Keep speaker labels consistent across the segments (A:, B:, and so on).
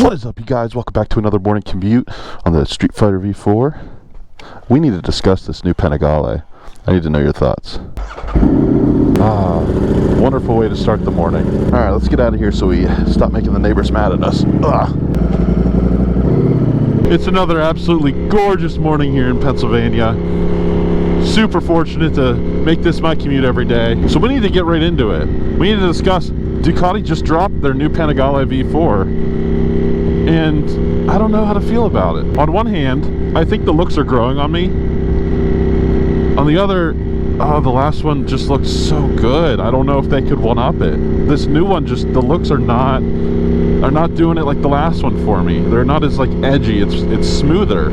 A: What is up, you guys? Welcome back to another morning commute on the Streetfighter V4. We need to discuss this new Panigale. I need to know your thoughts. Wonderful way to start the morning. Alright, let's get out of here so we stop making the neighbors mad at us. It's another absolutely gorgeous morning here in Pennsylvania. Super fortunate to make this my commute every day. So we need to get right into it. We need to discuss Ducati just dropped their new Panigale V4. And I don't know how to feel about it. On one hand, I think the looks are growing on me. On the other, the last one just looks so good. I don't know if they could one-up it. This new one, just the looks are not doing it like the last one for me. They're not as like edgy. It's smoother.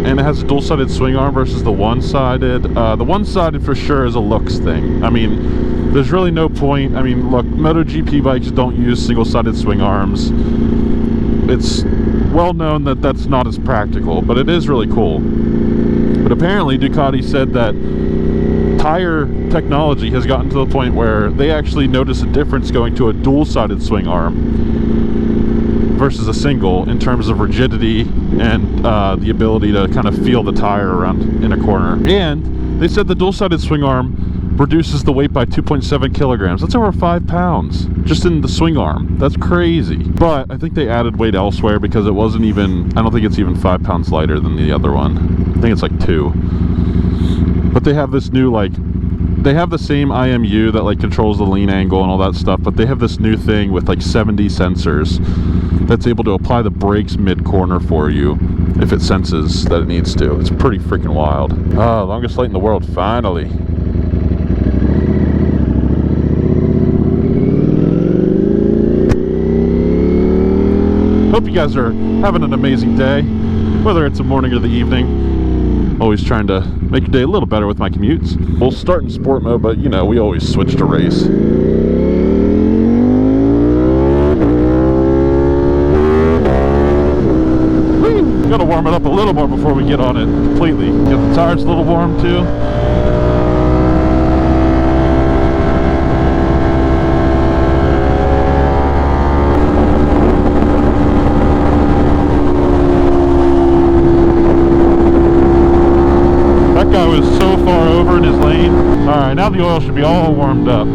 A: And it has a dual-sided swing arm versus the one-sided. The one-sided for sure is a looks thing. I mean, there's really no point. I mean, look, MotoGP bikes don't use single-sided swing arms. It's well known that that's not as practical, but it is really cool. But apparently Ducati said that tire technology has gotten to the point where they actually notice a difference going to a dual-sided swing arm versus a single in terms of rigidity and the ability to kind of feel the tire around in a corner. And they said the dual-sided swing arm reduces the weight by 2.7 kilograms. That's over 5 pounds just in the swing arm. That's crazy. But I think they added weight elsewhere because it wasn't even, I don't think it's even 5 pounds lighter than the other one. I think it's like 2. But they have this new, like, they have the same IMU that like controls the lean angle and all that stuff, but they have this new thing with like 70 sensors that's able to apply the brakes mid-corner for you if it senses that it needs to. It's pretty freaking wild. Longest light in the world, finally. Hope you guys are having an amazing day, whether it's a morning or the evening. Always trying to make your day a little better with my commutes. We'll start in sport mode, but you know, we always switch to race. Whee! Gotta warm it up a little more before we get on it completely. Get the tires a little warm too. Alright, now the oil should be all warmed up.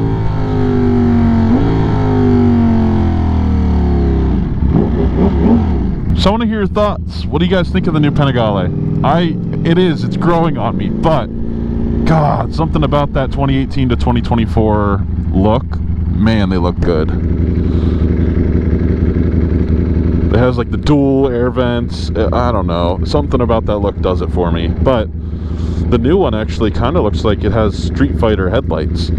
A: So I want to hear your thoughts. What do you guys think of the new Panigale? It's growing on me, but God, something about that 2018 to 2024 look, man, they look good. It has like the dual air vents. I don't know, something about that look does it for me. But the new one actually kind of looks like it has Streetfighter headlights.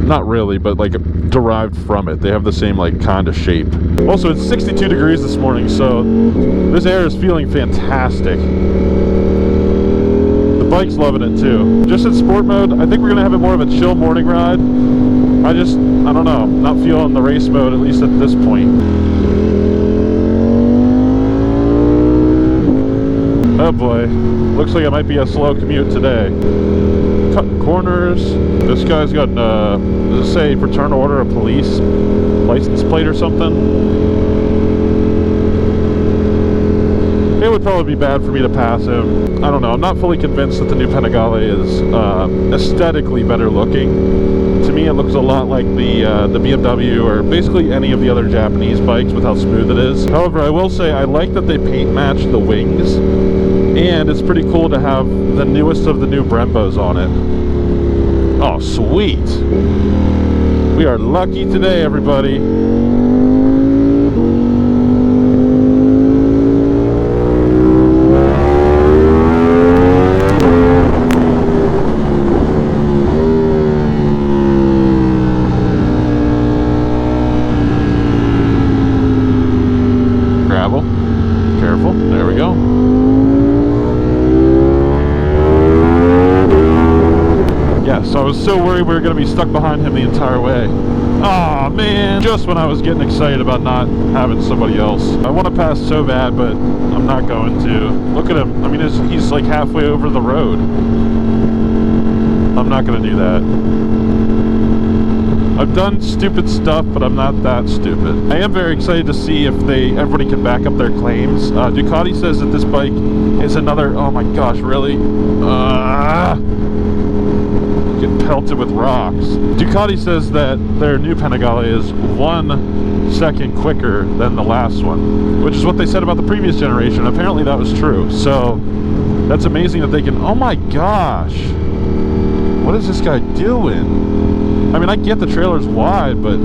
A: Not really, but like derived from it. They have the same like kind of shape. Also, it's 62 degrees this morning, so this air is feeling fantastic. The bike's loving it too. Just in sport mode, I think we're gonna have it more of a chill morning ride. I don't know, not feeling the race mode, at least at this point. Oh boy, looks like it might be a slow commute today. Cutting corners. This guy's got, does it say fraternal order of police license plate or something? It would probably be bad for me to pass him. I don't know, I'm not fully convinced that the new Panigale is aesthetically better looking. To me it looks a lot like the BMW or basically any of the other Japanese bikes with how smooth it is. However, I will say I like that they paint match the wings. And it's pretty cool to have the newest of the new Brembos on it. Oh, sweet. We are lucky today, everybody. Gravel. Careful. There we go. So I was so worried we were going to be stuck behind him the entire way. Aw, man. Just when I was getting excited about not having somebody else. I want to pass so bad, but I'm not going to. Look at him. I mean, he's like halfway over the road. I'm not going to do that. I've done stupid stuff, but I'm not that stupid. I am very excited to see if everybody can back up their claims. Ducati says that this bike is another, oh my gosh, really? Getting pelted with rocks. Ducati says that their new Panigale is 1 second quicker than the last one, which is what they said about the previous generation. Apparently that was true. So that's amazing that they can, oh my gosh. What is this guy doing? I mean, I get the trailer's wide, but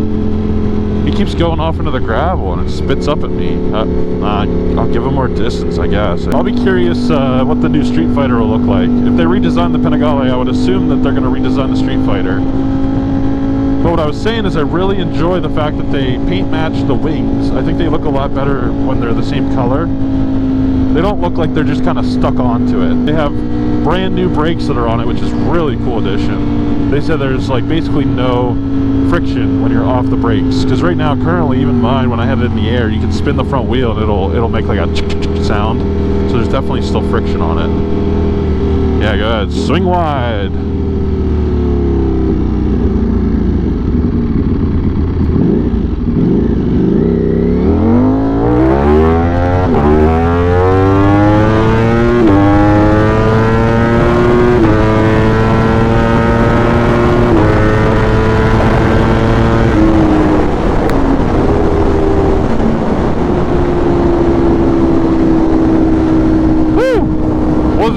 A: he keeps going off into the gravel and it spits up at me. I'll give him more distance, I guess. I'll be curious what the new Streetfighter will look like. If they redesign the Panigale, I would assume that they're going to redesign the Streetfighter. But what I was saying is I really enjoy the fact that they paint match the wings. I think they look a lot better when they're the same color. They don't look like they're just kind of stuck onto it. They have brand new brakes that are on it, which is really cool addition. They said there's like basically no friction when you're off the brakes, because right now currently even mine, when I have it in the air, you can spin the front wheel and it'll make like a sound. So there's definitely still friction on it. Yeah, go ahead, swing wide.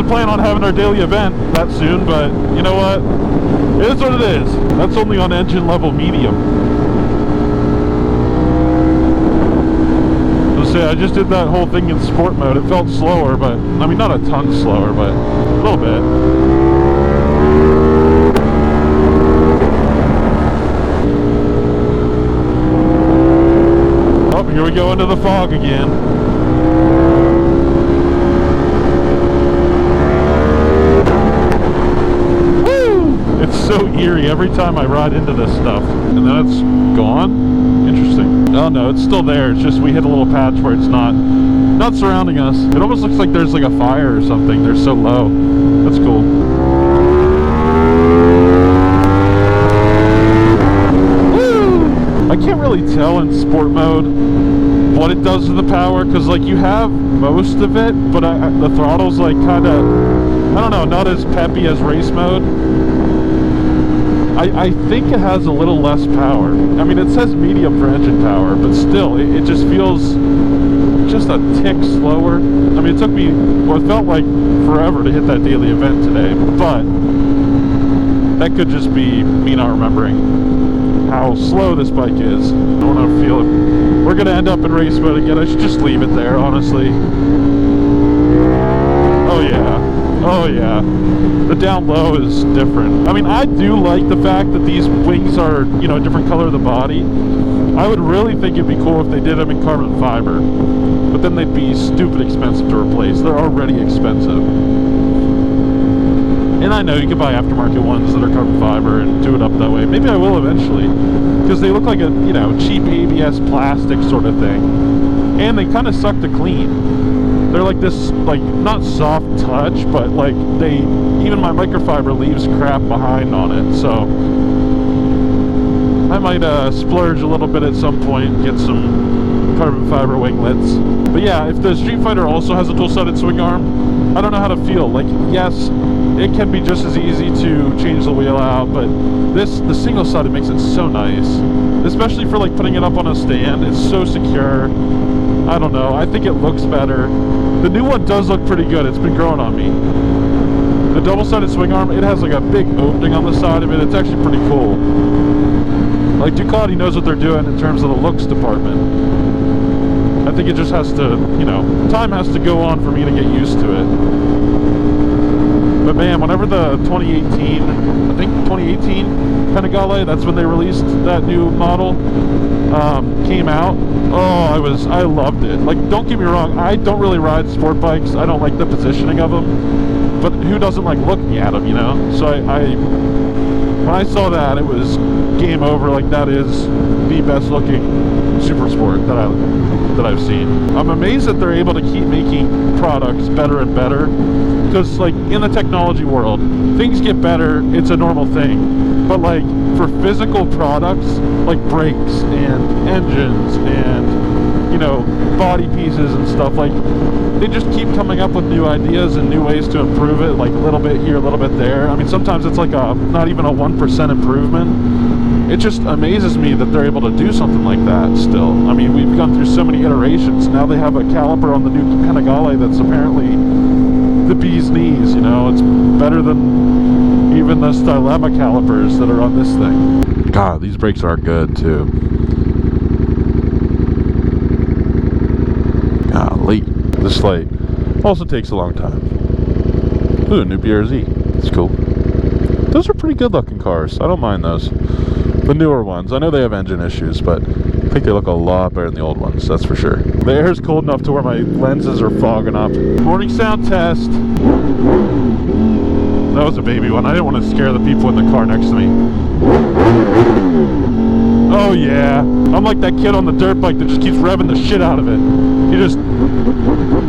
A: Plan on having our daily event that soon, but you know what? It is what it is. That's only on engine level medium. So say I just did that whole thing in sport mode. It felt slower, but I mean not a ton slower, but a little bit. Oh, here we go into the fog again. So eerie every time I ride into this stuff. And then it's gone? Interesting. Oh no, it's still there. It's just we hit a little patch where it's not surrounding us. It almost looks like there's like a fire or something. They're so low. That's cool. Woo! I can't really tell in sport mode what it does to the power, because like you have most of it, but the throttle's like kind of, I don't know, not as peppy as race mode. I think it has a little less power. I mean, it says medium for engine power, but still, it just feels just a tick slower. I mean, it took me, well, it felt like forever to hit that daily event today, but that could just be me not remembering how slow this bike is. I don't want to feel it. We're going to end up in race mode again. I should just leave it there, honestly. Oh, yeah. Oh yeah, the down low is different. I mean, I do like the fact that these wings are, you know, a different color of the body. I would really think it'd be cool if they did them in carbon fiber, but then they'd be stupid expensive to replace. They're already expensive. And I know you can buy aftermarket ones that are carbon fiber and do it up that way. Maybe I will eventually, because they look like a, you know, cheap ABS plastic sort of thing. And they kind of suck to clean. They're like this, like, not soft touch, but like even my microfiber leaves crap behind on it, so I might splurge a little bit at some point and get some carbon fiber winglets. But yeah, if the Streetfighter also has a dual-sided swing arm, I don't know how to feel. Like, yes, it can be just as easy to change the wheel out, but the single-sided makes it so nice, especially for like putting it up on a stand. It's so secure. I don't know, I think it looks better. The new one does look pretty good. It's been growing on me. The double-sided swing arm, it has like a big opening on the side of it. It's actually pretty cool. Like, Ducati knows what they're doing in terms of the looks department. I think it just has to, you know, time has to go on for me to get used to it. But man, whenever the 2018, I think 2018 Panigale, that's when they released that new model, came out. Oh, I loved it. Like, don't get me wrong, I don't really ride sport bikes. I don't like the positioning of them. But who doesn't like looking at them, you know? So when I saw that, it was game over. Like, that is the best looking super sport that I've seen. I'm amazed that they're able to keep making products better and better. because like in the technology world, things get better, it's a normal thing. But like for physical products like brakes and engines and, you know, body pieces and stuff, like they just keep coming up with new ideas and new ways to improve it, like a little bit here, a little bit there. I mean, sometimes it's like a not even a 1% improvement. It just amazes me that they're able to do something like that still. I mean, we've gone through so many iterations. Now they have a caliper on the new Panigale that's apparently the bee's knees, you know. It's better than even the Stylema calipers that are on this thing. God, these brakes are good too. Golly, this light also takes a long time. Ooh, new BRZ. It's cool. Those are pretty good looking cars. I don't mind those. The newer ones. I know they have engine issues, but I think they look a lot better than the old ones, that's for sure. The air is cold enough to where my lenses are fogging up. Morning sound test. That was a baby one. I didn't want to scare the people in the car next to me. Oh yeah. I'm like that kid on the dirt bike that just keeps revving the shit out of it.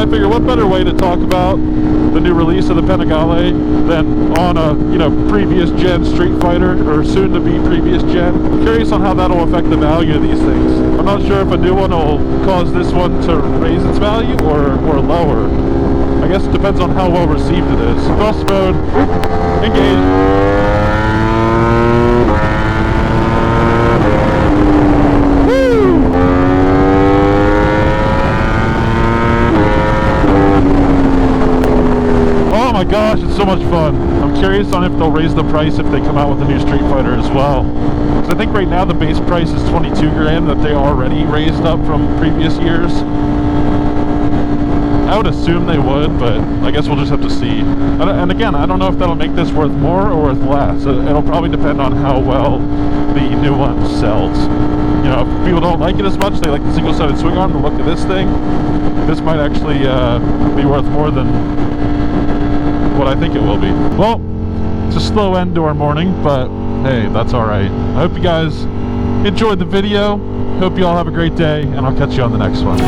A: I figure what better way to talk about the new release of the Panigale than on a, you know, previous gen Streetfighter, or soon to be previous gen. I'm curious on how that'll affect the value of these things. I'm not sure if a new one will cause this one to raise its value or lower. I guess it depends on how well received it is. Cross mode, engage. Oh my gosh, it's so much fun. I'm curious on if they'll raise the price if they come out with a new Street Fighter as well. Because I think right now the base price is 22 grand that they already raised up from previous years. I would assume they would, but I guess we'll just have to see. And again, I don't know if that'll make this worth more or worth less. It'll probably depend on how well the new one sells. You know, if people don't like it as much, they like the single-sided swing arm, the look of this thing, this might actually be worth more than what I think it will be. Well, it's a slow end to our morning, but hey, that's alright. I hope you guys enjoyed the video. Hope you all have a great day, and I'll catch you on the next one.